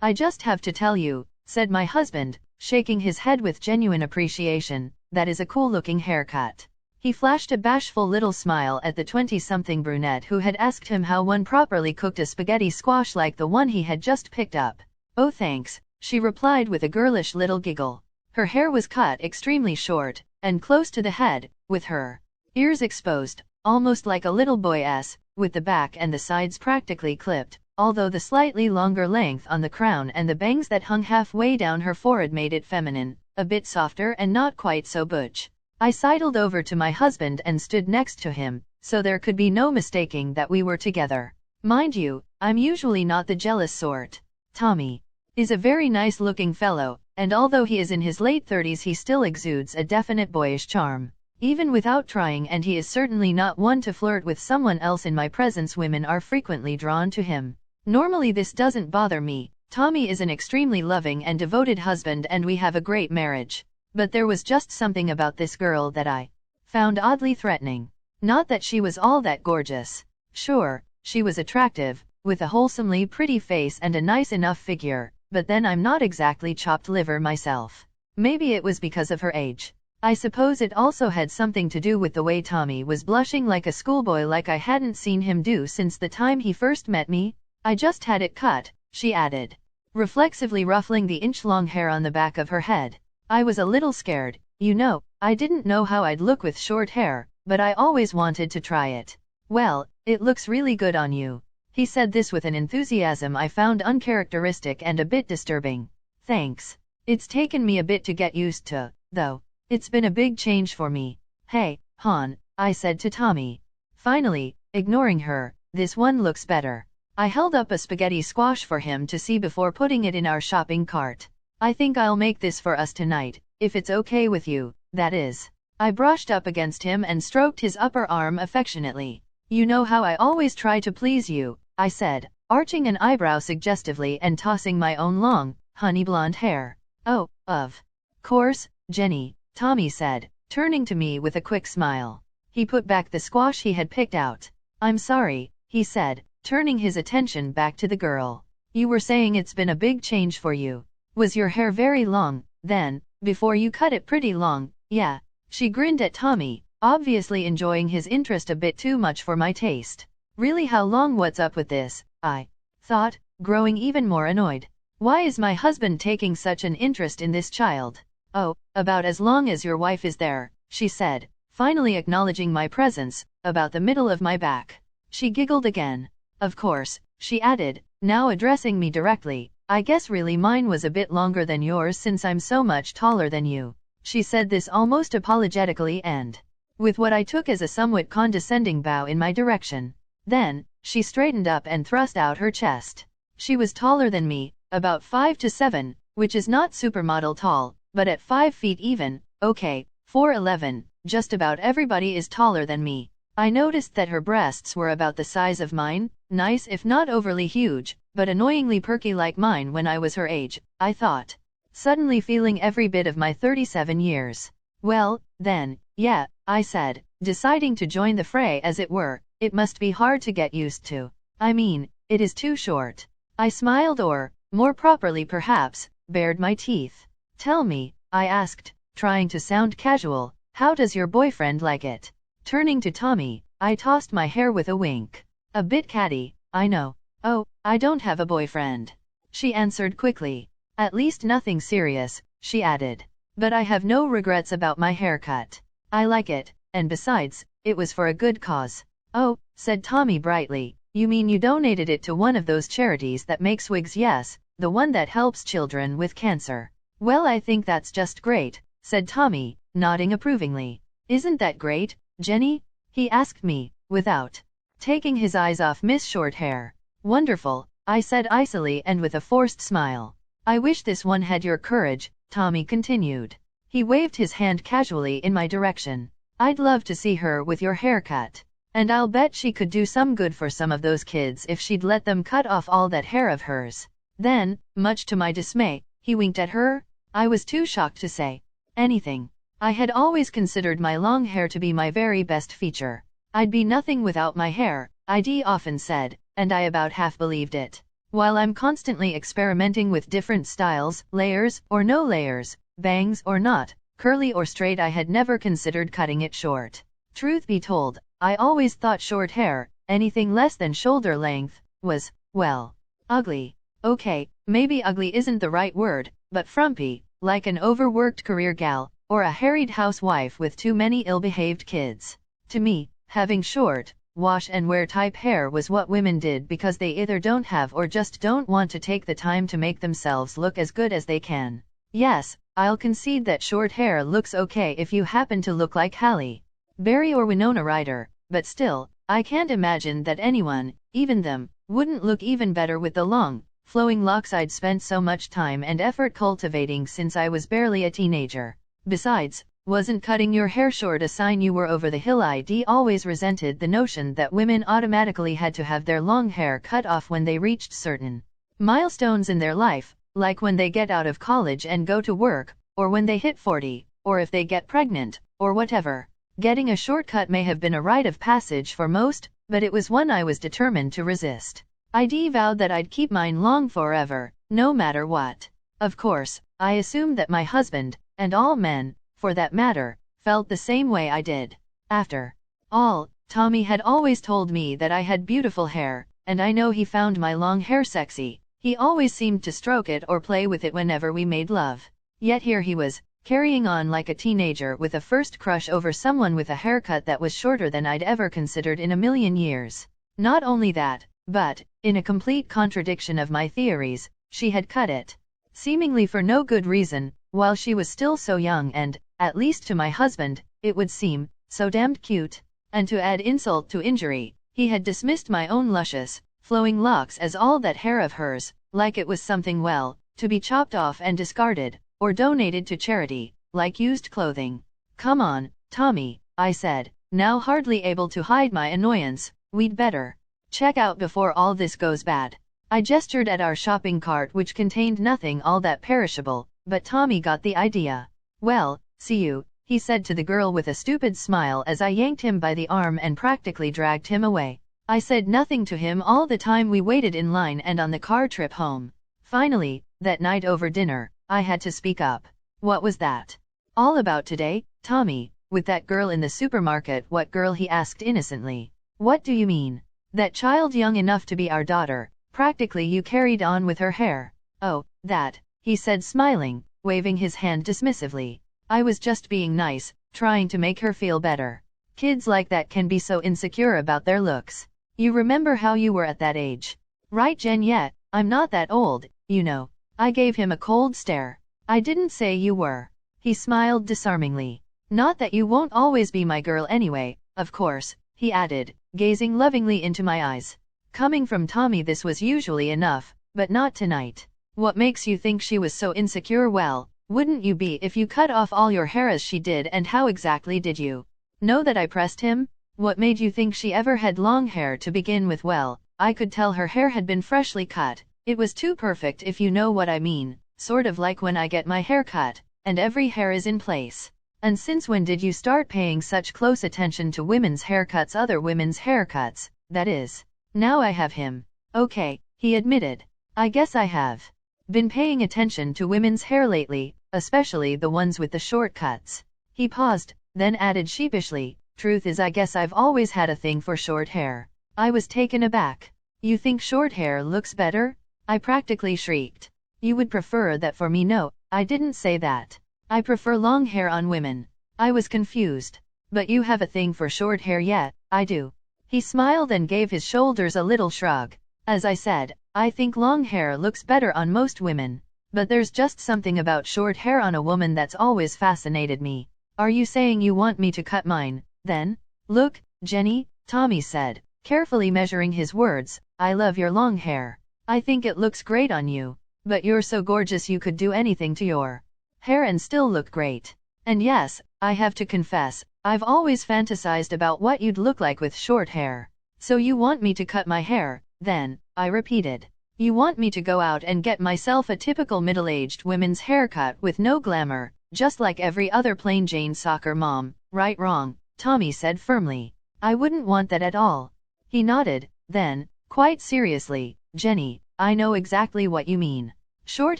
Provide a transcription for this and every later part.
I just have to tell you, said my husband, shaking his head with genuine appreciation, that is a cool-looking haircut. He flashed a bashful little smile at the 20-something brunette who had asked him how one properly cooked a spaghetti squash like the one he had just picked up. Oh thanks, she replied with a girlish little giggle. Her hair was cut extremely short, and close to the head, with her ears exposed, almost like a little boy's, with the back and the sides practically clipped, although the slightly longer length on the crown and the bangs that hung halfway down her forehead made it feminine, a bit softer and not quite so butch. I sidled over to my husband and stood next to him, so there could be no mistaking that we were together. Mind you, I'm usually not the jealous sort. Tommy is a very nice-looking fellow, and although he is in his late 30s he still exudes a definite boyish charm. Even without trying, and he is certainly not one to flirt with someone else in my presence. Women are frequently drawn to him. Normally this doesn't bother me. Tommy is an extremely loving and devoted husband and we have a great marriage. But there was just something about this girl that I found oddly threatening. Not that she was all that gorgeous. Sure, she was attractive, with a wholesomely pretty face and a nice enough figure, but then I'm not exactly chopped liver myself. Maybe it was because of her age. I suppose it also had something to do with the way Tommy was blushing like a schoolboy, like I hadn't seen him do since the time he first met me. I just had it cut, she added, reflexively ruffling the inch-long hair on the back of her head. I was a little scared, you know. I didn't know how I'd look with short hair, but I always wanted to try it. Well, it looks really good on you. He said this with an enthusiasm I found uncharacteristic and a bit disturbing. Thanks. It's taken me a bit to get used to, though. It's been a big change for me. Hey, hon, I said to Tommy. Finally, ignoring her, this one looks better. I held up a spaghetti squash for him to see before putting it in our shopping cart. I think I'll make this for us tonight, if it's okay with you, that is. I brushed up against him and stroked his upper arm affectionately. You know how I always try to please you, I said, arching an eyebrow suggestively and tossing my own long, honey blonde hair. Oh, of course, Jenny, Tommy said, turning to me with a quick smile. He put back the squash he had picked out. I'm sorry, he said, turning his attention back to the girl. You were saying it's been a big change for you. Was your hair very long, then, before you cut it pretty long? Yeah. She grinned at Tommy, obviously enjoying his interest a bit too much for my taste. Really, how long? What's up with this? I thought, growing even more annoyed. Why is my husband taking such an interest in this child? Oh, about as long as your wife is there, she said, finally acknowledging my presence, about the middle of my back. She giggled again. Of course, she added, now addressing me directly, I guess really mine was a bit longer than yours since I'm so much taller than you. She said this almost apologetically and with what I took as a somewhat condescending bow in my direction. Then, she straightened up and thrust out her chest. She was taller than me, about 5 to 7, which is not supermodel tall, but at 5 feet even, okay, 4'11", just about everybody is taller than me. I noticed that her breasts were about the size of mine, nice if not overly huge, but annoyingly perky like mine when I was her age, I thought, suddenly feeling every bit of my 37 years. Well, then, yeah, I said, deciding to join the fray as it were. It must be hard to get used to. I mean, it is too short. I smiled, or, more properly perhaps, bared my teeth. Tell me, I asked, trying to sound casual, how does your boyfriend like it? Turning to Tommy, I tossed my hair with a wink. A bit catty, I know. Oh, I don't have a boyfriend, she answered quickly. At least nothing serious, she added. But I have no regrets about my haircut. I like it, and besides, it was for a good cause. Oh, said Tommy brightly, you mean you donated it to one of those charities that makes wigs? Yes, the one that helps children with cancer. Well, I think that's just great, said Tommy, nodding approvingly. Isn't that great, Jenny? He asked me, without taking his eyes off Miss Shorthair. Wonderful, I said icily and with a forced smile. I wish this one had your courage, Tommy continued. He waved his hand casually in my direction. I'd love to see her with your haircut. And I'll bet she could do some good for some of those kids if she'd let them cut off all that hair of hers. Then, much to my dismay, he winked at her. I was too shocked to say anything. I had always considered my long hair to be my very best feature. I'd be nothing without my hair, I'd often said, and I about half believed it. While I'm constantly experimenting with different styles, layers or no layers, bangs or not, curly or straight, I had never considered cutting it short. Truth be told, I always thought short hair, anything less than shoulder length, was, well, ugly. Okay, maybe ugly isn't the right word, but frumpy, like an overworked career gal, or a harried housewife with too many ill-behaved kids. To me, having short, wash and wear type hair was what women did because they either don't have or just don't want to take the time to make themselves look as good as they can. Yes, I'll concede that short hair looks okay if you happen to look like Halle Berry or Winona Ryder, but still, I can't imagine that anyone, even them, wouldn't look even better with the long, flowing locks I'd spent so much time and effort cultivating since I was barely a teenager. Besides, wasn't cutting your hair short a sign you were over the hill? I'd always resented the notion that women automatically had to have their long hair cut off when they reached certain milestones in their life, like when they get out of college and go to work, or when they hit 40, or if they get pregnant, or whatever. Getting a shortcut may have been a rite of passage for most, but it was one I was determined to resist. I'd vowed that I'd keep mine long forever, no matter what. Of course, I assumed that my husband, and all men, for that matter, felt the same way I did. After all, Tommy had always told me that I had beautiful hair, and I know he found my long hair sexy. He always seemed to stroke it or play with it whenever we made love. Yet here he was, carrying on like a teenager with a first crush over someone with a haircut that was shorter than I'd ever considered in a million years. Not only that, but, in a complete contradiction of my theories, she had cut it, seemingly for no good reason, while she was still so young and, at least to my husband, it would seem, so damned cute. And to add insult to injury, he had dismissed my own luscious, flowing locks as all that hair of hers, like it was something, well, to be chopped off and discarded, or donated to charity, like used clothing. Come on, Tommy, I said, now hardly able to hide my annoyance, we'd better check out before all this goes bad. I gestured at our shopping cart, which contained nothing all that perishable, but Tommy got the idea. Well, see you, he said to the girl with a stupid smile as I yanked him by the arm and practically dragged him away. I said nothing to him all the time we waited in line and on the car trip home. Finally, that night over dinner, I had to speak up. What was that all about today, Tommy, with that girl in the supermarket? What girl? He asked innocently. What do you mean? That child young enough to be our daughter, practically you carried on with her hair. Oh, that, he said smiling, waving his hand dismissively. I was just being nice, trying to make her feel better. Kids like that can be so insecure about their looks. You remember how you were at that age, right, Jen? Yet, I'm not that old, you know. I gave him a cold stare. I didn't say you were. He smiled disarmingly. Not that you won't always be my girl anyway, of course, he added, gazing lovingly into my eyes. Coming from Tommy this was usually enough, but not tonight. What makes you think she was so insecure? Well, wouldn't you be if you cut off all your hair as she did? And how exactly did you know that I pressed him? What made you think she ever had long hair to begin with? Well, I could tell her hair had been freshly cut. It was too perfect, if you know what I mean, sort of like when I get my hair cut, and every hair is in place. And since when did you start paying such close attention to women's haircuts? Other women's haircuts, that is. Now I have him. Okay, he admitted. I guess I have been paying attention to women's hair lately, especially the ones with the short cuts. He paused, then added sheepishly, truth is I guess I've always had a thing for short hair. I was taken aback. You think short hair looks better? I practically shrieked. You would prefer that for me? No, I didn't say that. I prefer long hair on women. I was confused. But you have a thing for short hair? Yeah, I do. He smiled and gave his shoulders a little shrug. As I said, I think long hair looks better on most women. But there's just something about short hair on a woman that's always fascinated me. Are you saying you want me to cut mine, then? Look, Jenny, Tommy said, carefully measuring his words, I love your long hair. I think it looks great on you. But you're so gorgeous you could do anything to your hair and still look great. And yes, I have to confess, I've always fantasized about what you'd look like with short hair. So you want me to cut my hair, then? I repeated. You want me to go out and get myself a typical middle-aged women's haircut with no glamour, just like every other plain Jane soccer mom, right? Wrong, Tommy said firmly. I wouldn't want that at all. He nodded, then, quite seriously, Jenny, I know exactly what you mean. Short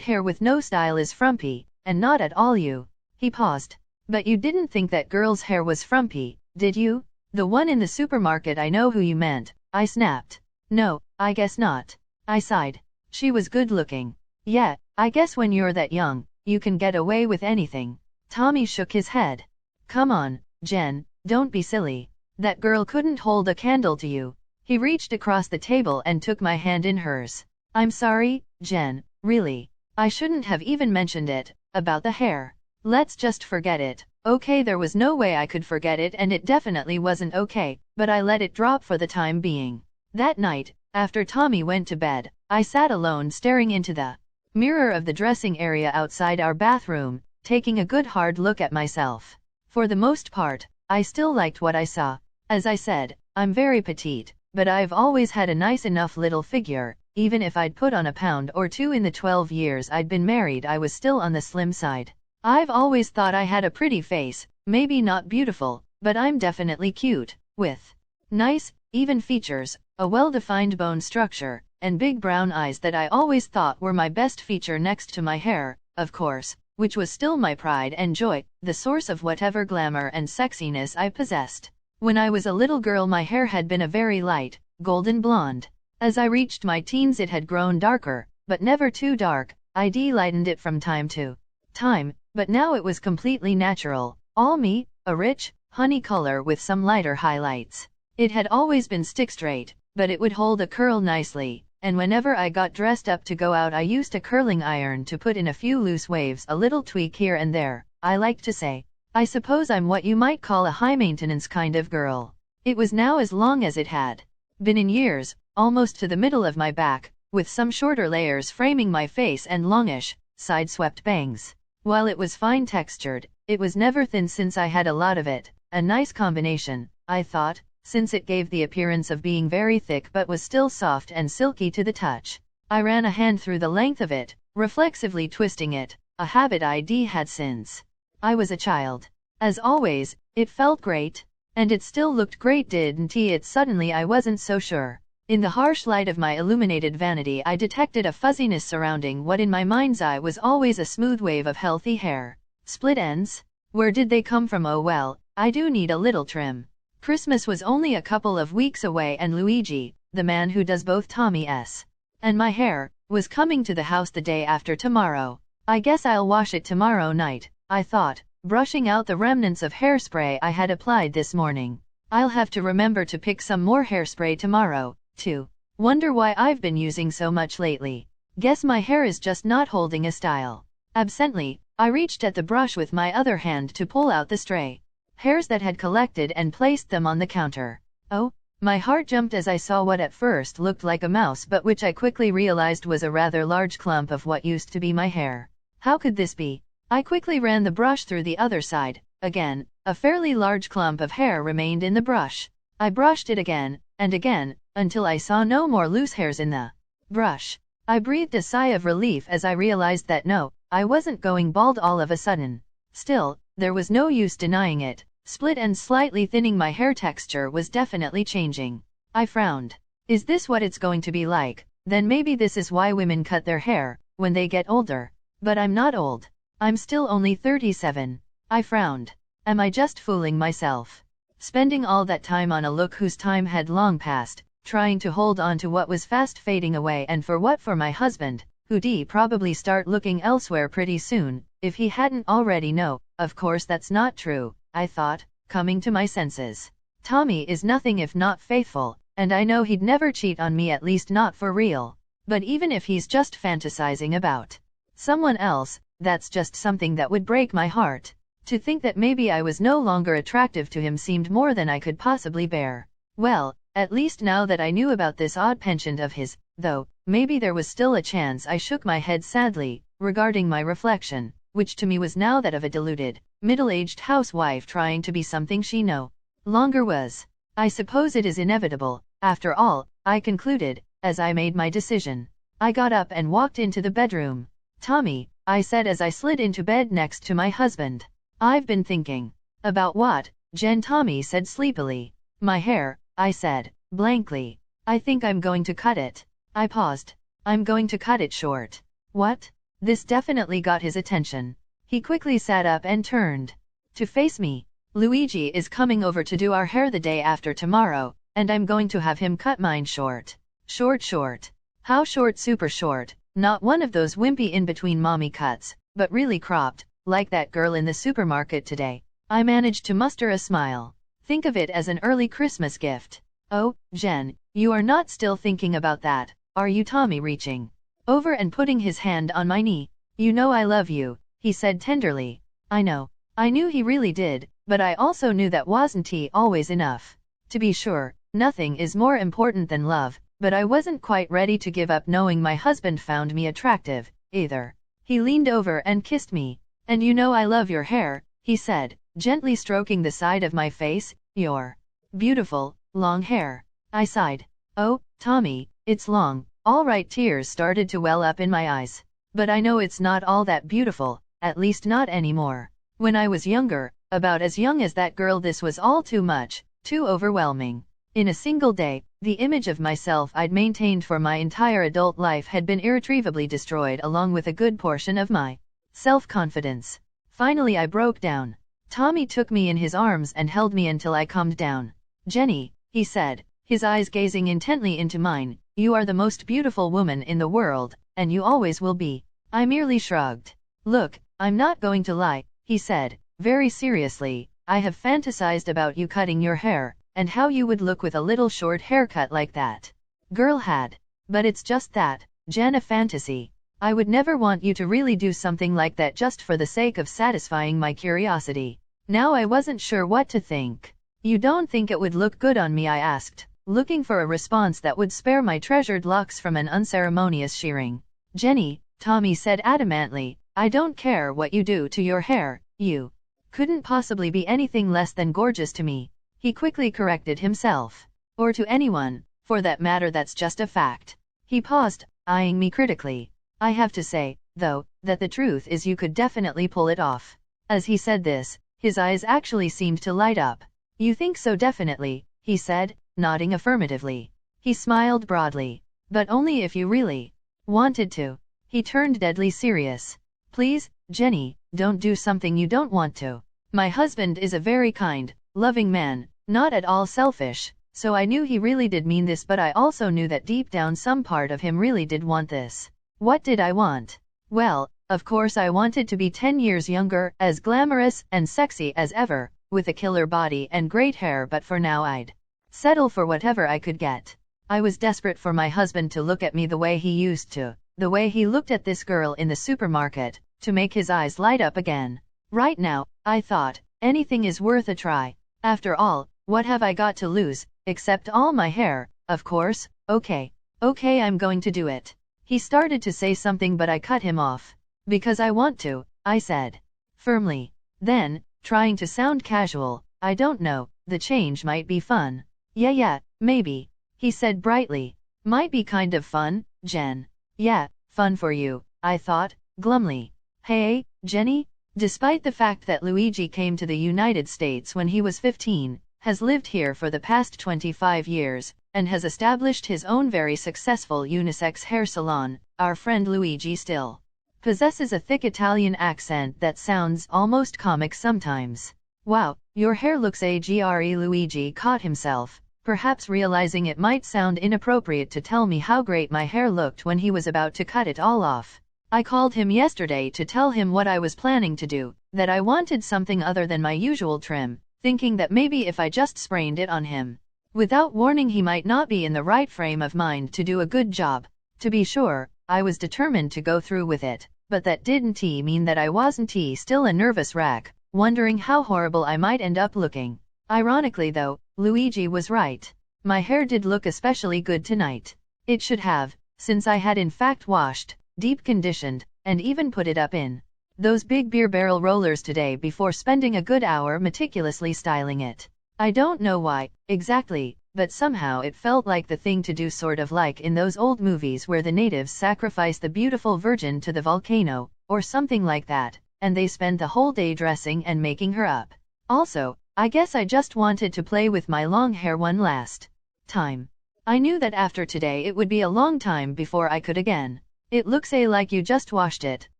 hair with no style is frumpy, and not at all you. He paused. But you didn't think that girl's hair was frumpy, did you? The one in the supermarket. I know who you meant, I snapped. No, I guess not. I sighed. She was good looking. Yeah, I guess when you're that young, you can get away with anything. Tommy shook his head. Come on, Jen, don't be silly. That girl couldn't hold a candle to you. He reached across the table and took my hand in hers. I'm sorry, Jen, really. I shouldn't have even mentioned it, about the hair. Let's just forget it. Okay, there was no way I could forget it, and it definitely wasn't okay, but I let it drop for the time being. That night, after Tommy went to bed, I sat alone staring into the mirror of the dressing area outside our bathroom, taking a good hard look at myself. For the most part, I still liked what I saw. As I said, I'm very petite, but I've always had a nice enough little figure. Even if I'd put on a pound or two in the 12 years I'd been married, I was still on the slim side. I've always thought I had a pretty face, maybe not beautiful, but I'm definitely cute, with nice, even features, a well-defined bone structure, and big brown eyes that I always thought were my best feature next to my hair, of course, which was still my pride and joy, the source of whatever glamour and sexiness I possessed. When I was a little girl, my hair had been a very light, golden blonde. As I reached my teens, it had grown darker, but never too dark. I'd lightened it from time to time, but now it was completely natural, all me, a rich, honey color with some lighter highlights. It had always been stick straight, but it would hold a curl nicely, and whenever I got dressed up to go out I used a curling iron to put in a few loose waves, a little tweak here and there. I like to say, I suppose I'm what you might call a high-maintenance kind of girl. It was now as long as it had been in years, almost to the middle of my back, with some shorter layers framing my face and longish, side-swept bangs. While it was fine-textured, it was never thin since I had a lot of it, a nice combination, I thought, since it gave the appearance of being very thick but was still soft and silky to the touch. I ran a hand through the length of it, reflexively twisting it, a habit I'd had since I was a child. As always, it felt great. And it still looked great, didn't it? Suddenly I wasn't so sure. In the harsh light of my illuminated vanity I detected a fuzziness surrounding what in my mind's eye was always a smooth wave of healthy hair. Split ends? Where did they come from? Oh well, I do need a little trim. Christmas was only a couple of weeks away, and Luigi, the man who does both Tommy's and my hair, was coming to the house the day after tomorrow. I guess I'll wash it tomorrow night, I thought, brushing out the remnants of hairspray I had applied this morning. I'll have to remember to pick some more hairspray tomorrow, too. Wonder why I've been using so much lately. Guess my hair is just not holding a style. Absently, I reached at the brush with my other hand to pull out the stray hairs that had collected and placed them on the counter. Oh, my heart jumped as I saw what at first looked like a mouse but which I quickly realized was a rather large clump of what used to be my hair. How could this be? I quickly ran the brush through the other side. Again, a fairly large clump of hair remained in the brush. I brushed it again, and again, until I saw no more loose hairs in the brush. I breathed a sigh of relief as I realized that no, I wasn't going bald all of a sudden. Still, there was no use denying it. Split and slightly thinning, my hair texture was definitely changing. I frowned. Is this what it's going to be like? Then maybe this is why women cut their hair when they get older. But I'm not old. I'm still only 37. I frowned. Am I just fooling myself? Spending all that time on a look whose time had long passed, trying to hold on to what was fast fading away, and for what? For my husband, who'd probably start looking elsewhere pretty soon, if he hadn't already. No, of course that's not true, I thought, coming to my senses. Tommy is nothing if not faithful, and I know he'd never cheat on me, at least not for real. But even if he's just fantasizing about someone else, that's just something that would break my heart. To think that maybe I was no longer attractive to him seemed more than I could possibly bear. Well, at least now that I knew about this odd penchant of his, though, maybe there was still a chance. I shook my head sadly, regarding my reflection, which to me was now that of a deluded, middle-aged housewife trying to be something she no longer was. I suppose it is inevitable, after all, I concluded, as I made my decision. I got up and walked into the bedroom. Tommy, I said as I slid into bed next to my husband. I've been thinking. About what, Jen? Tommy said sleepily. My hair, I said, blankly. I think I'm going to cut it. I paused. I'm going to cut it short. What? This definitely got his attention. He quickly sat up and turned to face me. Luigi is coming over to do our hair the day after tomorrow, and I'm going to have him cut mine short. Short. How short? Super short. Not one of those wimpy in-between mommy cuts, but really cropped, like that girl in the supermarket today. I managed to muster a smile. Think of it as an early Christmas gift. Oh, Jen, you are not still thinking about that, are you? Tommy reaching over and putting his hand on my knee. You know I love you, he said tenderly. I know. I knew he really did, but I also knew that wasn't always enough. To be sure, nothing is more important than love, but I wasn't quite ready to give up knowing my husband found me attractive, either. He leaned over and kissed me. And you know I love your hair, he said, gently stroking the side of my face. Your beautiful, long hair. I sighed. Oh, Tommy, it's long. All right. Tears started to well up in my eyes. But I know it's not all that beautiful, at least not anymore. When I was younger, about as young as that girl, this was all too much, too overwhelming. In a single day, the image of myself I'd maintained for my entire adult life had been irretrievably destroyed, along with a good portion of my self-confidence. Finally I broke down. Tommy took me in his arms and held me until I calmed down. Jenny, he said, his eyes gazing intently into mine, you are the most beautiful woman in the world, and you always will be. I merely shrugged. Look, I'm not going to lie, he said, very seriously. I have fantasized about you cutting your hair, and how you would look with a little short haircut like that girl had. But it's just that, Jen, a fantasy. I would never want you to really do something like that just for the sake of satisfying my curiosity. Now I wasn't sure what to think. You don't think it would look good on me? I asked, looking for a response that would spare my treasured locks from an unceremonious shearing. Jenny, Tommy said adamantly, I don't care what you do to your hair, you couldn't possibly be anything less than gorgeous to me. He quickly corrected himself. Or to anyone, for that matter. That's just a fact. He paused, eyeing me critically. I have to say, though, that the truth is you could definitely pull it off. As he said this, his eyes actually seemed to light up. You think so? Definitely, he said, nodding affirmatively. He smiled broadly. But only if you really wanted to. He turned deadly serious. Please, Jenny, don't do something you don't want to. My husband is a very kind, loving man, not at all selfish, so I knew he really did mean this, but I also knew that deep down some part of him really did want this. What did I want? Well, of course I wanted to be 10 years younger, as glamorous and sexy as ever, with a killer body and great hair, but for now I'd settle for whatever I could get. I was desperate for my husband to look at me the way he used to, the way he looked at this girl in the supermarket, to make his eyes light up again. Right now, I thought, anything is worth a try. After all, what have I got to lose, except all my hair, of course. Okay, I'm going to do it. He started to say something, but I cut him off. Because I want to, I said firmly. Then, trying to sound casual, I don't know, the change might be fun. Yeah, maybe, he said brightly. Might be kind of fun, Jen. Yeah, fun for you, I thought, glumly. Hey, Jenny? Despite the fact that Luigi came to the United States when he was 15, has lived here for the past 25 years, and has established his own very successful unisex hair salon, our friend Luigi still possesses a thick Italian accent that sounds almost comic sometimes. Wow, your hair looks agre. Luigi caught himself, perhaps realizing it might sound inappropriate to tell me how great my hair looked when he was about to cut it all off. I called him yesterday to tell him what I was planning to do, that I wanted something other than my usual trim, thinking that maybe if I just sprained it on him without warning, he might not be in the right frame of mind to do a good job. To be sure, I was determined to go through with it, but that didn't mean that I wasn't still a nervous wreck, wondering how horrible I might end up looking. Ironically though, Luigi was right. My hair did look especially good tonight. It should have, since I had in fact washed, deep conditioned, and even put it up in those big beer barrel rollers today before spending a good hour meticulously styling it. I don't know why, exactly, but somehow it felt like the thing to do, sort of like in those old movies where the natives sacrifice the beautiful virgin to the volcano, or something like that, and they spend the whole day dressing and making her up. Also, I guess I just wanted to play with my long hair one last time. I knew that after today it would be a long time before I could again. It looks like you just washed it,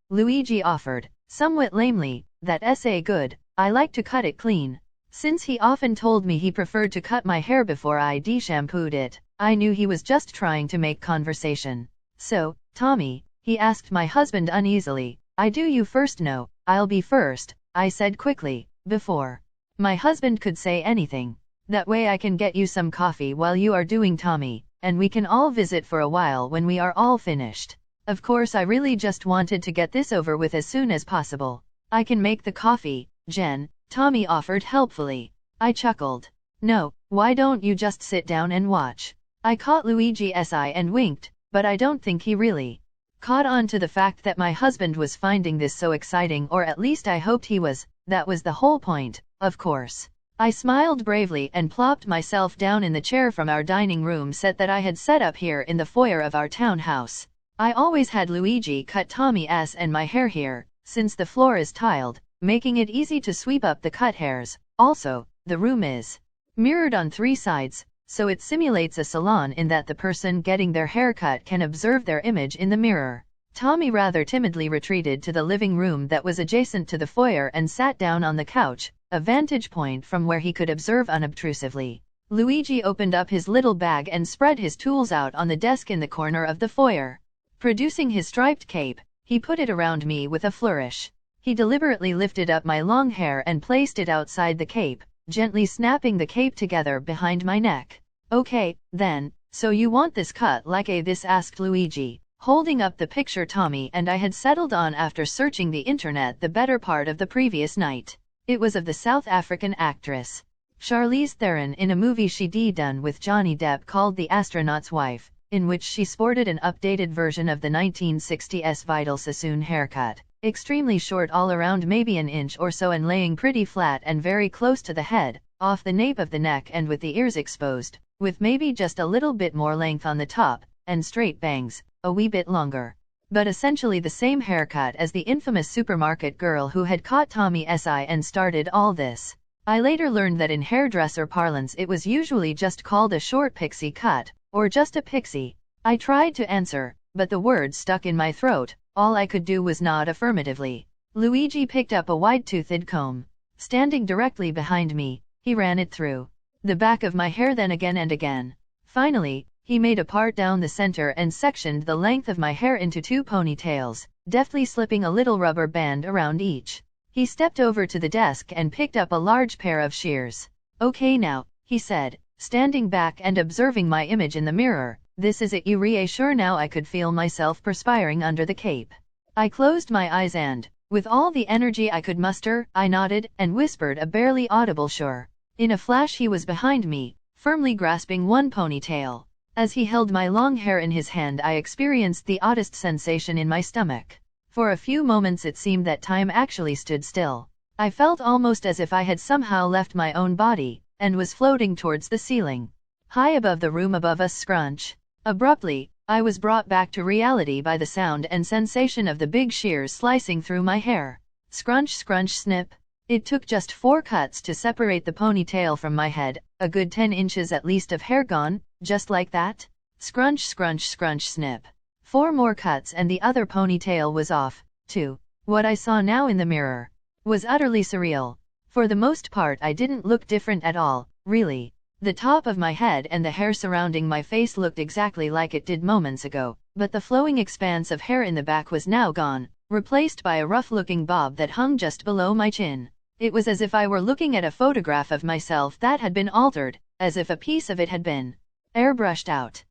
Luigi offered, somewhat lamely. That's good, I like to cut it clean. Since he often told me he preferred to cut my hair before I de-shampooed it, I knew he was just trying to make conversation. So, Tommy, he asked my husband uneasily, I do you first know, I'll be first, I said quickly, before my husband could say anything. That way I can get you some coffee while you are doing Tommy, and we can all visit for a while when we are all finished. Of course I really just wanted to get this over with as soon as possible. I can make the coffee, Jen, Tommy offered helpfully. I chuckled. No, why don't you just sit down and watch? I caught Luigi's eye and winked, but I don't think he really caught on to the fact that my husband was finding this so exciting, or at least I hoped he was. That was the whole point, of course. I smiled bravely and plopped myself down in the chair from our dining room set that I had set up here in the foyer of our townhouse. I always had Luigi cut Tommy's and my hair here, since the floor is tiled, making it easy to sweep up the cut hairs. Also, the room is mirrored on 3 sides, so it simulates a salon in that the person getting their hair cut can observe their image in the mirror. Tommy rather timidly retreated to the living room that was adjacent to the foyer and sat down on the couch, a vantage point from where he could observe unobtrusively. Luigi opened up his little bag and spread his tools out on the desk in the corner of the foyer. Producing his striped cape, he put it around me with a flourish. He deliberately lifted up my long hair and placed it outside the cape, gently snapping the cape together behind my neck. Okay, then, so you want this cut like this? Asked Luigi, holding up the picture Tommy and I had settled on after searching the internet the better part of the previous night. It was of the South African actress Charlize Theron in a movie she done with Johnny Depp called The Astronaut's Wife, in which she sported an updated version of the 1960s Vidal Sassoon haircut, extremely short all around, maybe an inch or so, and laying pretty flat and very close to the head, off the nape of the neck and with the ears exposed, with maybe just a little bit more length on the top, and straight bangs, a wee bit longer. But essentially the same haircut as the infamous supermarket girl who had caught Tommy's eye and started all this. I later learned that in hairdresser parlance it was usually just called a short pixie cut, or just a pixie. I tried to answer, but the words stuck in my throat. All I could do was nod affirmatively. Luigi picked up a wide-toothed comb. Standing directly behind me, he ran it through the back of my hair, then again and again. Finally, he made a part down the center and sectioned the length of my hair into 2 ponytails, deftly slipping a little rubber band around each. He stepped over to the desk and picked up a large pair of shears. Okay now, he said, standing back and observing my image in the mirror, this is it, you reassure? Now I could feel myself perspiring under the cape. I closed my eyes and, with all the energy I could muster, I nodded and whispered a barely audible sure. In a flash he was behind me, firmly grasping one ponytail. As he held my long hair in his hand I experienced the oddest sensation in my stomach. For a few moments it seemed that time actually stood still. I felt almost as if I had somehow left my own body, and was floating towards the ceiling. High above the room above us. Scrunch. Abruptly, I was brought back to reality by the sound and sensation of the big shears slicing through my hair. Scrunch, scrunch, snip. It took just 4 cuts to separate the ponytail from my head, a good 10 inches at least of hair gone, just like that. Scrunch, scrunch, scrunch, snip. 4 more cuts and the other ponytail was off, too. What I saw now in the mirror was utterly surreal. For the most part I didn't look different at all, really. The top of my head and the hair surrounding my face looked exactly like it did moments ago, but the flowing expanse of hair in the back was now gone, replaced by a rough-looking bob that hung just below my chin. It was as if I were looking at a photograph of myself that had been altered, as if a piece of it had been airbrushed out.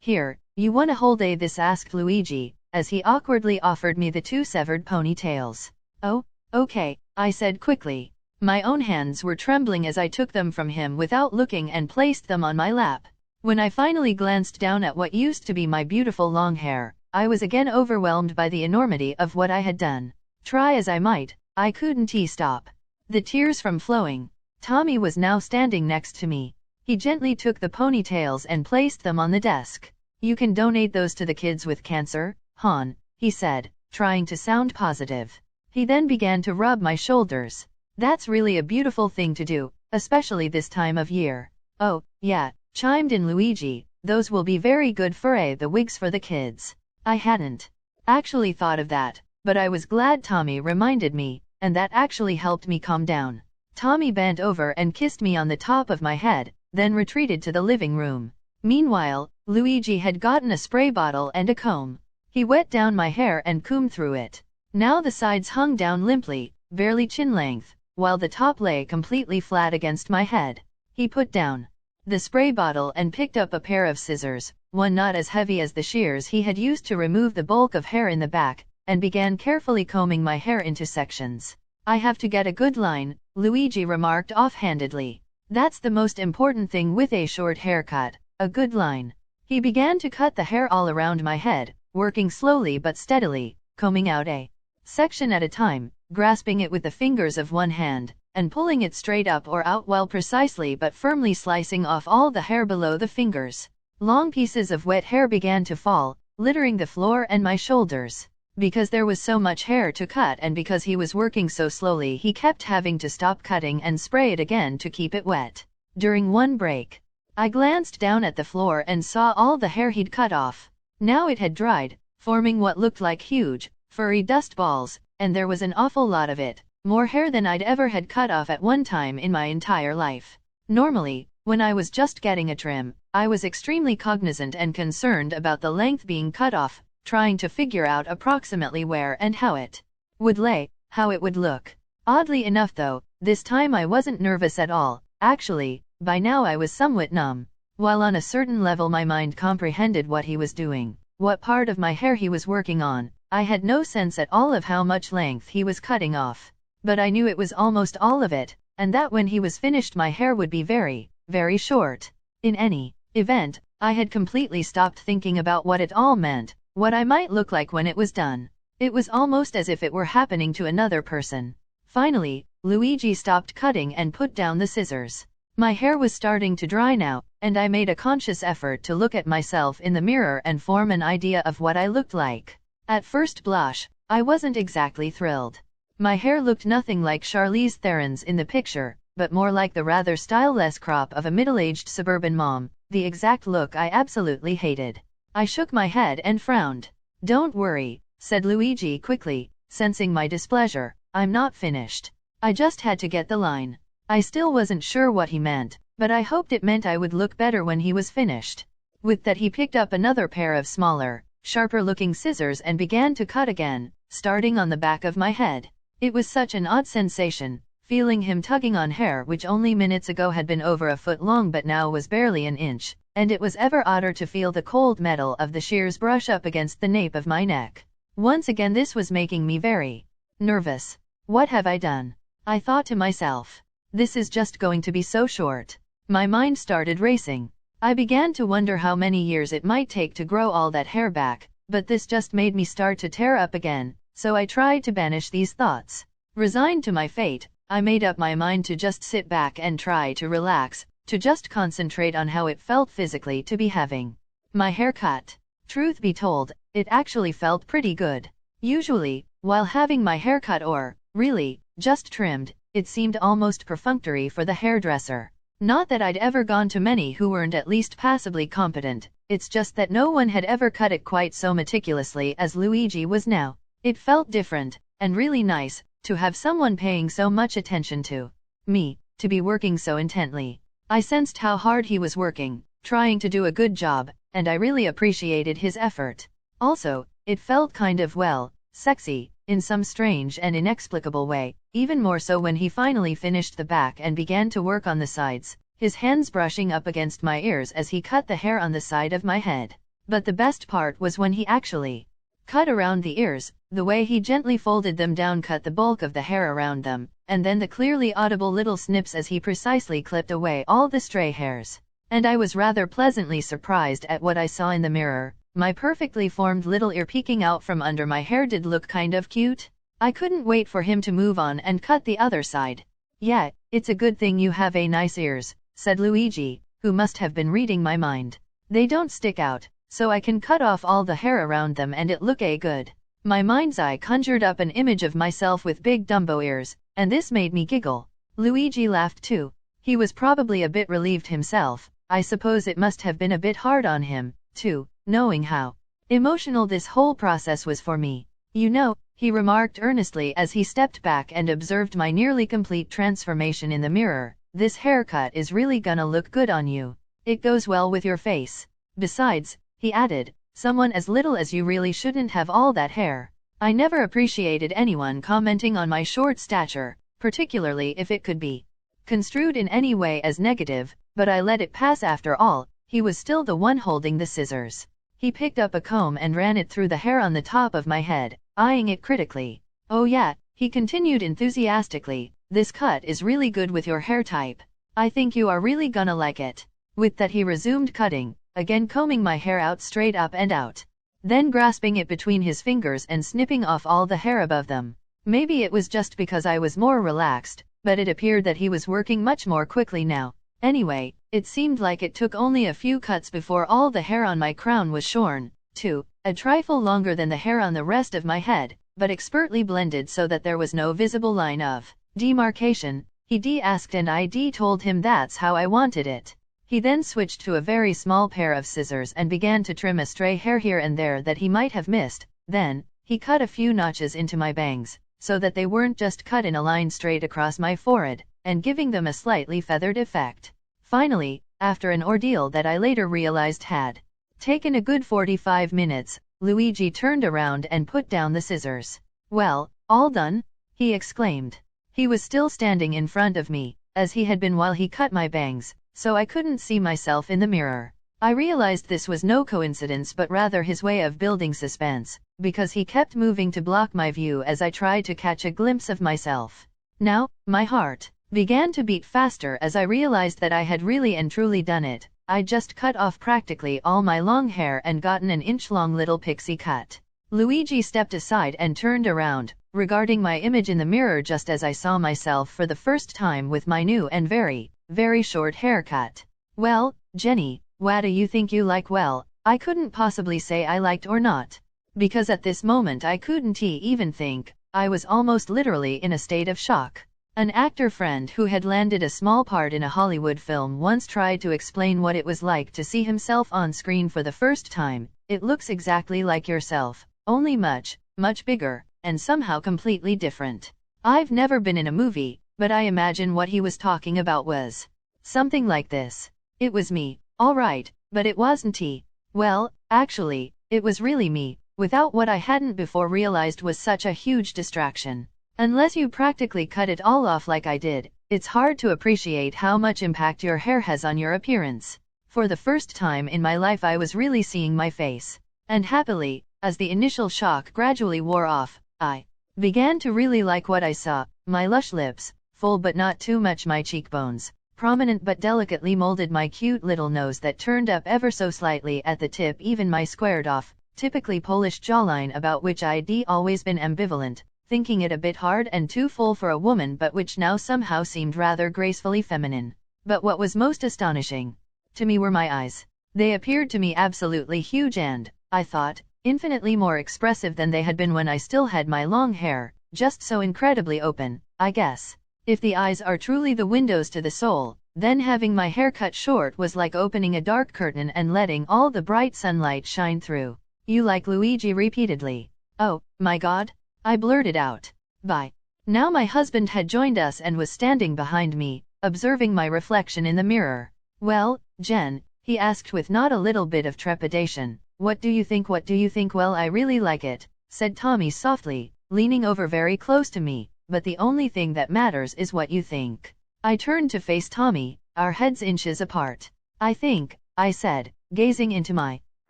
Here, you wanna hold this? Asked Luigi, as he awkwardly offered me the 2 severed ponytails. Oh, okay, I said quickly. My own hands were trembling as I took them from him without looking and placed them on my lap. When I finally glanced down at what used to be my beautiful long hair, I was again overwhelmed by the enormity of what I had done. Try as I might, I couldn't stop the tears from flowing. Tommy was now standing next to me. He gently took the ponytails and placed them on the desk. You can donate those to the kids with cancer, Han, he said, trying to sound positive. He then began to rub my shoulders. That's really a beautiful thing to do, especially this time of year. Oh, yeah, chimed in Luigi, those will be very good for the wigs for the kids. I hadn't actually thought of that, but I was glad Tommy reminded me, and that actually helped me calm down. Tommy bent over and kissed me on the top of my head, then retreated to the living room. Meanwhile, Luigi had gotten a spray bottle and a comb. He wet down my hair and combed through it. Now the sides hung down limply, barely chin length, while the top lay completely flat against my head. He put down the spray bottle and picked up a pair of scissors, one not as heavy as the shears he had used to remove the bulk of hair in the back, and began carefully combing my hair into sections. I have to get a good line, Luigi remarked offhandedly. That's the most important thing with a short haircut, a good line. He began to cut the hair all around my head, working slowly but steadily, combing out a section at a time, grasping it with the fingers of one hand, and pulling it straight up or out while precisely but firmly slicing off all the hair below the fingers. Long pieces of wet hair began to fall, littering the floor and my shoulders. Because there was so much hair to cut and because he was working so slowly, he kept having to stop cutting and spray it again to keep it wet. During one break, I glanced down at the floor and saw all the hair he'd cut off. Now it had dried, forming what looked like huge, furry dust balls, and there was an awful lot of it, more hair than I'd ever had cut off at one time in my entire life. Normally, when I was just getting a trim, I was extremely cognizant and concerned about the length being cut off, trying to figure out approximately where and how it would lay, how it would look. Oddly enough though, this time I wasn't nervous at all. Actually, by now I was somewhat numb. While on a certain level my mind comprehended what he was doing, what part of my hair he was working on, I had no sense at all of how much length he was cutting off. But I knew it was almost all of it, and that when he was finished my hair would be very, very short. In any event, I had completely stopped thinking about what it all meant, what I might look like when it was done. It was almost as if it were happening to another person. Finally, Luigi stopped cutting and put down the scissors. My hair was starting to dry now, and I made a conscious effort to look at myself in the mirror and form an idea of what I looked like. At first blush, I wasn't exactly thrilled. My hair looked nothing like Charlize Theron's in the picture, but more like the rather styleless crop of a middle-aged suburban mom, the exact look I absolutely hated. I shook my head and frowned. "Don't worry," said Luigi quickly, sensing my displeasure. "I'm not finished. I just had to get the line." I still wasn't sure what he meant, but I hoped it meant I would look better when he was finished. With that he picked up another pair of smaller, sharper-looking scissors and began to cut again, starting on the back of my head. It was such an odd sensation, feeling him tugging on hair which only minutes ago had been over a foot long but now was barely an inch, and it was ever odder to feel the cold metal of the shears brush up against the nape of my neck. Once again this was making me very nervous. What have I done? I thought to myself. This is just going to be so short. My mind started racing. I began to wonder how many years it might take to grow all that hair back, but this just made me start to tear up again, so I tried to banish these thoughts. Resigned to my fate, I made up my mind to just sit back and try to relax, to just concentrate on how it felt physically to be having my hair cut. Truth be told, it actually felt pretty good. Usually, while having my hair cut or, really, just trimmed, it seemed almost perfunctory for the hairdresser. Not that I'd ever gone to many who weren't at least passably competent, it's just that no one had ever cut it quite so meticulously as Luigi was now. It felt different, and really nice, to have someone paying so much attention to me, to be working so intently. I sensed how hard he was working, trying to do a good job, and I really appreciated his effort. Also, it felt kind of, well, sexy, in some strange and inexplicable way, even more so when he finally finished the back and began to work on the sides, his hands brushing up against my ears as he cut the hair on the side of my head. But the best part was when he actually cut around the ears, the way he gently folded them down cut the bulk of the hair around them, and then the clearly audible little snips as he precisely clipped away all the stray hairs. And I was rather pleasantly surprised at what I saw in the mirror. My perfectly formed little ear peeking out from under my hair did look kind of cute. I couldn't wait for him to move on and cut the other side. "Yeah, it's a good thing you have nice ears," said Luigi, who must have been reading my mind. "They don't stick out, so I can cut off all the hair around them and it look good." My mind's eye conjured up an image of myself with big Dumbo ears, and this made me giggle. Luigi laughed too. He was probably a bit relieved himself. I suppose it must have been a bit hard on him, too, knowing how emotional this whole process was for me. You know, he remarked earnestly as he stepped back and observed my nearly complete transformation in the mirror, this haircut is really gonna look good on you. It goes well with your face. Besides, he added, someone as little as you really shouldn't have all that hair. I never appreciated anyone commenting on my short stature, particularly if it could be construed in any way as negative, but I let it pass after all. He was still the one holding the scissors. He picked up a comb and ran it through the hair on the top of my head, eyeing it critically. Oh yeah, he continued enthusiastically, this cut is really good with your hair type. I think you are really gonna like it. With that he resumed cutting, again combing my hair out straight up and out. Then grasping it between his fingers and snipping off all the hair above them. Maybe it was just because I was more relaxed, but it appeared that he was working much more quickly now. Anyway, it seemed like it took only a few cuts before all the hair on my crown was shorn, too, a trifle longer than the hair on the rest of my head, but expertly blended so that there was no visible line of demarcation. He asked and I told him that's how I wanted it. He then switched to a very small pair of scissors and began to trim a stray hair here and there that he might have missed. Then, he cut a few notches into my bangs, so that they weren't just cut in a line straight across my forehead, and giving them a slightly feathered effect. Finally, after an ordeal that I later realized had taken a good 45 minutes, Luigi turned around and put down the scissors. Well, all done? He exclaimed. He was still standing in front of me, as he had been while he cut my bangs, so I couldn't see myself in the mirror. I realized this was no coincidence but rather his way of building suspense, because he kept moving to block my view as I tried to catch a glimpse of myself. Now, my heart began to beat faster as I realized that I had really and truly done it. I'd just cut off practically all my long hair and gotten an inch-long little pixie cut. Luigi stepped aside and turned around, regarding my image in the mirror just as I saw myself for the first time with my new and very, very short haircut. Well, Jenny, what do you think you like? Well, I couldn't possibly say I liked or not. Because at this moment I couldn't even think. I was almost literally in a state of shock. An actor friend who had landed a small part in a Hollywood film once tried to explain what it was like to see himself on screen for the first time. It looks exactly like yourself, only much, much bigger, and somehow completely different. I've never been in a movie, but I imagine what he was talking about was something like this. It was me, all right, but it wasn't he. Well, actually, it was really me, without what I hadn't before realized was such a huge distraction. Unless you practically cut it all off like I did, it's hard to appreciate how much impact your hair has on your appearance. For the first time in my life I was really seeing my face. And happily, as the initial shock gradually wore off, I began to really like what I saw. My lush lips, full but not too much, my cheekbones, prominent but delicately molded, my cute little nose that turned up ever so slightly at the tip, even my squared off, typically Polish jawline about which I'd always been ambivalent, thinking it a bit hard and too full for a woman but which now somehow seemed rather gracefully feminine. But what was most astonishing to me were my eyes. They appeared to me absolutely huge and, I thought, infinitely more expressive than they had been when I still had my long hair, just so incredibly open. I guess, if the eyes are truly the windows to the soul, then having my hair cut short was like opening a dark curtain and letting all the bright sunlight shine through. You like Luigi? Repeatedly. Oh, my God? I blurted out. By now my husband had joined us and was standing behind me, observing my reflection in the mirror. Well, Jen, he asked with not a little bit of trepidation, what do you think? What do you think? Well, I really like it, said Tommy softly, leaning over very close to me, but the only thing that matters is what you think. I turned to face Tommy, our heads inches apart. I think, I said, gazing into my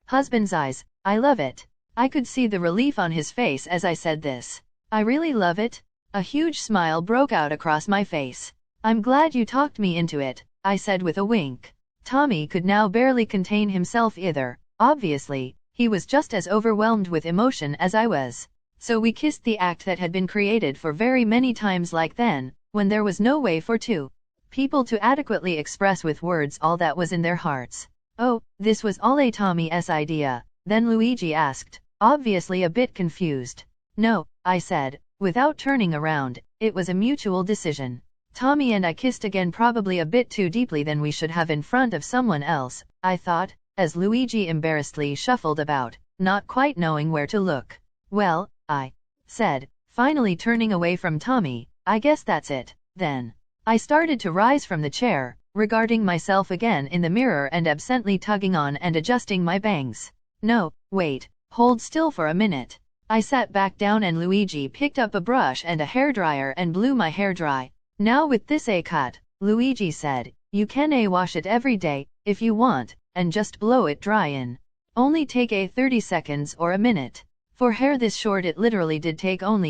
husband's eyes, I love it. I could see the relief on his face as I said this. I really love it. A huge smile broke out across my face. I'm glad you talked me into it, I said with a wink. Tommy could now barely contain himself either. Obviously, he was just as overwhelmed with emotion as I was. So we kissed, the act that had been created for very many times like then, when there was no way for two people to adequately express with words all that was in their hearts. Oh, this was all a Tommy's idea, then Luigi asked, obviously a bit confused. No, I said, without turning around, it was a mutual decision. Tommy and I kissed again, probably a bit too deeply than we should have in front of someone else, I thought, as Luigi embarrassedly shuffled about, not quite knowing where to look. Well, I said, finally turning away from Tommy, I guess that's it, then. I started to rise from the chair, regarding myself again in the mirror and absently tugging on and adjusting my bangs. No, wait, hold still for a minute. I sat back down and Luigi picked up a brush and a hairdryer and blew my hair dry. Now with this cut, Luigi said, you can wash it every day, if you want, and just blow it dry in. Only take 30 seconds or a minute. For hair this short it literally did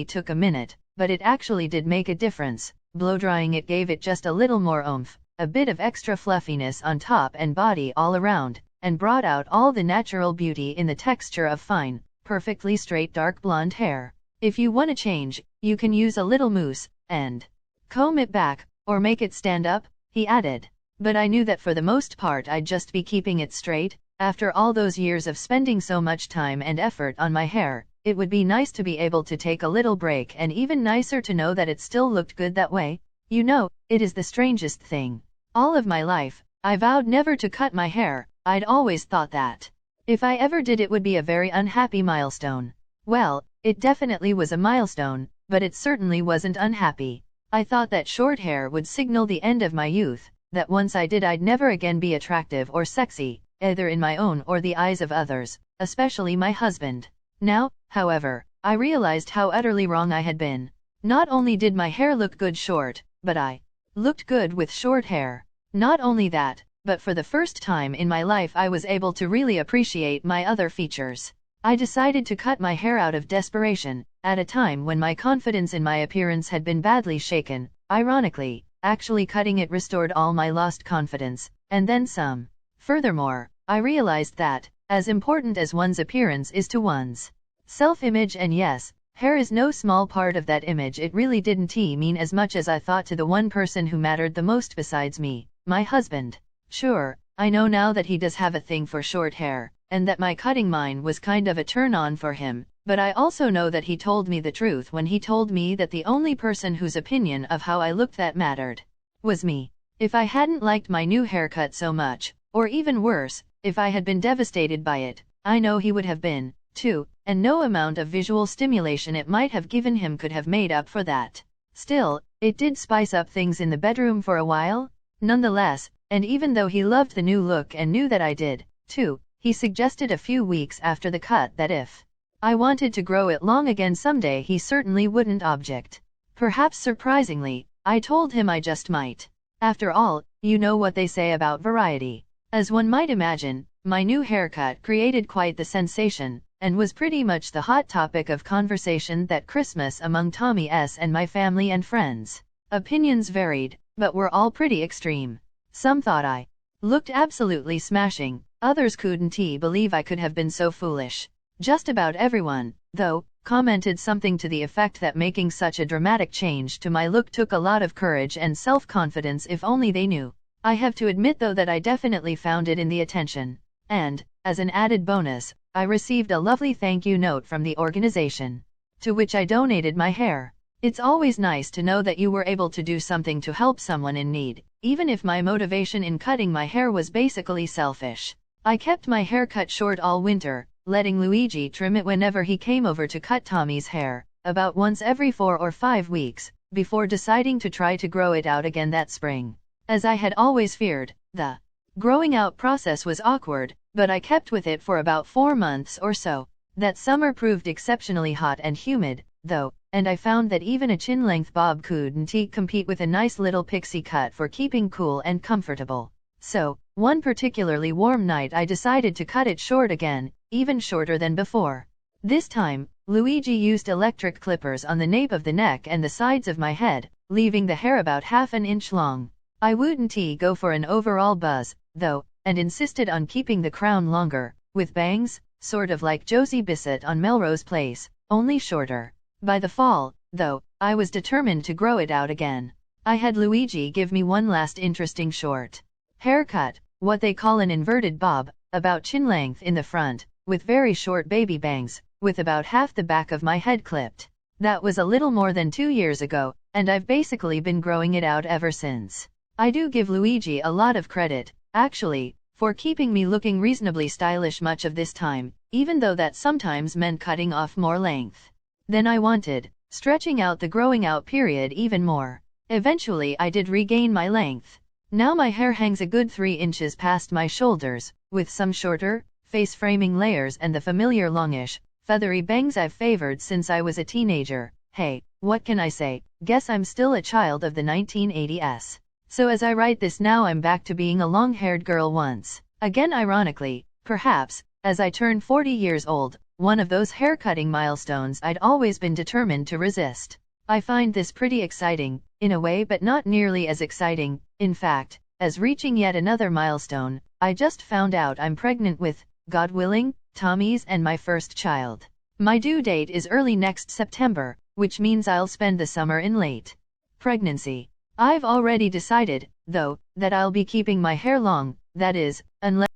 took a minute, but it actually did make a difference. Blow drying it gave it just a little more oomph, a bit of extra fluffiness on top and body all around, and brought out all the natural beauty in the texture of fine, perfectly straight dark blonde hair. If you want to change, you can use a little mousse, and comb it back, or make it stand up, he added. But I knew that for the most part I'd just be keeping it straight. After all those years of spending so much time and effort on my hair, it would be nice to be able to take a little break, and even nicer to know that it still looked good that way. You know, it is the strangest thing. All of my life, I vowed never to cut my hair. I'd always thought that if I ever did it would be a very unhappy milestone. Well, it definitely was a milestone, but it certainly wasn't unhappy. I thought that short hair would signal the end of my youth, that once I did I'd never again be attractive or sexy, either in my own or the eyes of others, especially my husband. Now, however, I realized how utterly wrong I had been. Not only did my hair look good short, but I looked good with short hair. Not only that, but for the first time in my life I was able to really appreciate my other features. I decided to cut my hair out of desperation, at a time when my confidence in my appearance had been badly shaken. Ironically, actually cutting it restored all my lost confidence, and then some. Furthermore, I realized that, as important as one's appearance is to one's self-image, and yes, hair is no small part of that image, it really didn't mean as much as I thought to the one person who mattered the most besides me, my husband. Sure, I know now that he does have a thing for short hair, and that my cutting mine was kind of a turn-on for him, but I also know that he told me the truth when he told me that the only person whose opinion of how I looked that mattered was me. If I hadn't liked my new haircut so much, or even worse, if I had been devastated by it, I know he would have been, too, and no amount of visual stimulation it might have given him could have made up for that. Still, it did spice up things in the bedroom for a while. Nonetheless, and even though he loved the new look and knew that I did, too, he suggested a few weeks after the cut that if I wanted to grow it long again someday he certainly wouldn't object. Perhaps surprisingly, I told him I just might. After all, you know what they say about variety. As one might imagine, my new haircut created quite the sensation, and was pretty much the hot topic of conversation that Christmas among Tommy S. and my family and friends. Opinions varied, but were all pretty extreme. Some thought I looked absolutely smashing, others couldn't believe I could have been so foolish. Just about everyone, though, commented something to the effect that making such a dramatic change to my look took a lot of courage and self-confidence if only they knew. I have to admit though that I definitely found it in the attention. And, as an added bonus, I received a lovely thank you note from the organization, to which I donated my hair. It's always nice to know that you were able to do something to help someone in need, even if my motivation in cutting my hair was basically selfish. I kept my hair cut short all winter, letting Luigi trim it whenever he came over to cut Tommy's hair, about once every 4 or 5 weeks, before deciding to try to grow it out again that spring. As I had always feared, the growing out process was awkward, but I kept with it for about 4 months or so. That summer proved exceptionally hot and humid, though, and I found that even a chin-length bob couldn't compete with a nice little pixie cut for keeping cool and comfortable. So, one particularly warm night I decided to cut it short again, even shorter than before. This time, Luigi used electric clippers on the nape of the neck and the sides of my head, leaving the hair about ½ an inch long. I wouldn't go for an overall buzz, though, and insisted on keeping the crown longer, with bangs, sort of like Josie Bissett on Melrose Place, only shorter. By the fall, though, I was determined to grow it out again. I had Luigi give me one last interesting short haircut, what they call an inverted bob, about chin length in the front, with very short baby bangs, with about half the back of my head clipped. That was a little more than 2 years ago, and I've basically been growing it out ever since. I do give Luigi a lot of credit, actually, for keeping me looking reasonably stylish much of this time, even though that sometimes meant cutting off more length than I wanted, stretching out the growing out period even more. Eventually I did regain my length. Now my hair hangs a good 3 inches past my shoulders, with some shorter, face-framing layers and the familiar longish, feathery bangs I've favored since I was a teenager. Hey, what can I say? Guess I'm still a child of the 1980s. So as I write this now I'm back to being a long-haired girl once again, ironically, perhaps, as I turn 40 years old, one of those haircutting milestones I'd always been determined to resist. I find this pretty exciting, in a way, but not nearly as exciting, in fact, as reaching yet another milestone. I just found out I'm pregnant with, God willing, Tommy's and my first child. My due date is early next September, which means I'll spend the summer in late pregnancy. I've already decided, though, that I'll be keeping my hair long, that is, unless